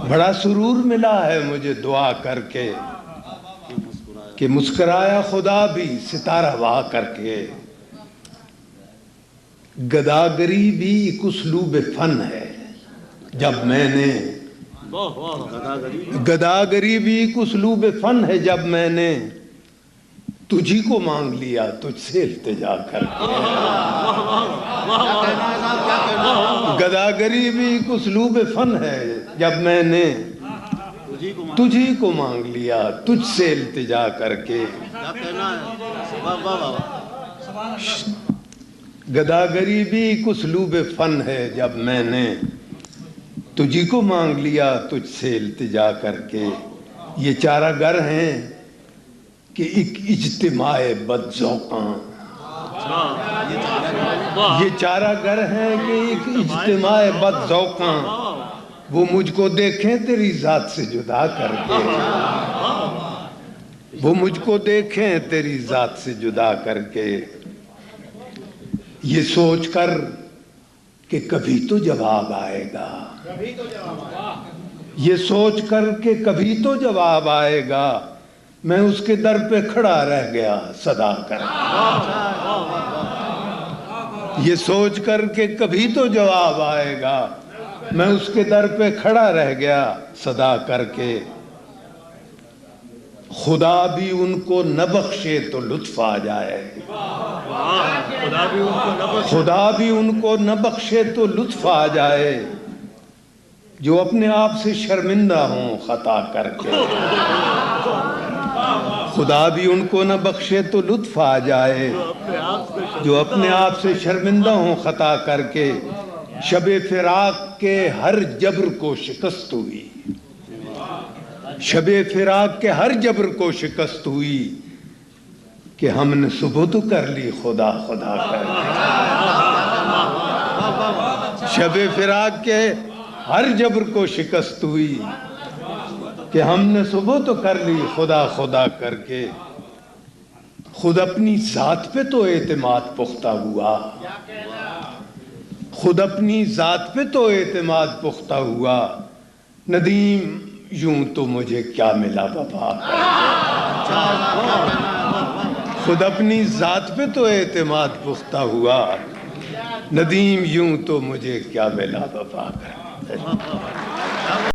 بڑا سرور ملا ہے مجھے دعا کر کے کہ مسکرایا خدا بھی ستارہ وا کر کے. گداگری بھی ایک اسلوب فن ہے جب میں نے گداگری بھی ایک اسلوب فن ہے جب میں نے تجھی کو مانگ لیا تجھ سے التجا کر کے. گداگری بھی ایک اسلوب فن ہے جب میں نے تجھی کو مانگ لیا تجھ سے التجا کر کے. گداگری بھی ایک اسلوب فن ہے جب میں نے تجھی کو مانگ لیا تجھ سے التجا کر کے. یہ چارہ گر ہیں کہ ایک اجتماع بدذوقاں. یہ چارہ گر ہیں کہ ایک اجتماع بدذوقاں. وہ مجھ کو دیکھیں تیری ذات سے جدا کر کے. وہ مجھ کو دیکھیں تیری ذات سے جدا کر کے. یہ سوچ کر کہ کبھی تو جواب آئے گا. یہ سوچ کر کہ کبھی تو جواب آئے گا. میں اس کے در پہ کھڑا رہ گیا صدا کر. یہ سوچ کر کہ کبھی تو جواب آئے گا. میں اس کے در پہ کھڑا رہ گیا صدا کر کے. خدا بھی ان کو نہ بخشے تو لطف آ جائے. خدا بھی ان کو نہ بخشے تو لطف آ جائے جو اپنے آپ سے شرمندہ ہوں خطا کر کے. خدا بھی ان کو نہ بخشے تو لطف آ جائے جو اپنے آپ سے شرمندہ ہوں خطا کر کے. شب فراق کے ہر جبر کو شکست ہوئی. شب فراق کے ہر جبر کو شکست ہوئی کہ ہم نے صبح تو کر لی خدا خدا کر کے. شب فراق کے ہر جبر کو شکست ہوئی کہ ہم نے صبح تو کر لی خدا خدا کر کے. خود اپنی ذات پہ تو اعتماد پختہ ہوا. خود اپنی ذات پہ تو اعتماد پختہ ہوا. ندیم یوں تو مجھے کیا ملا وفا. خود اپنی ذات پہ تو اعتماد پختہ ہوا. ندیم یوں تو مجھے کیا ملا وفا.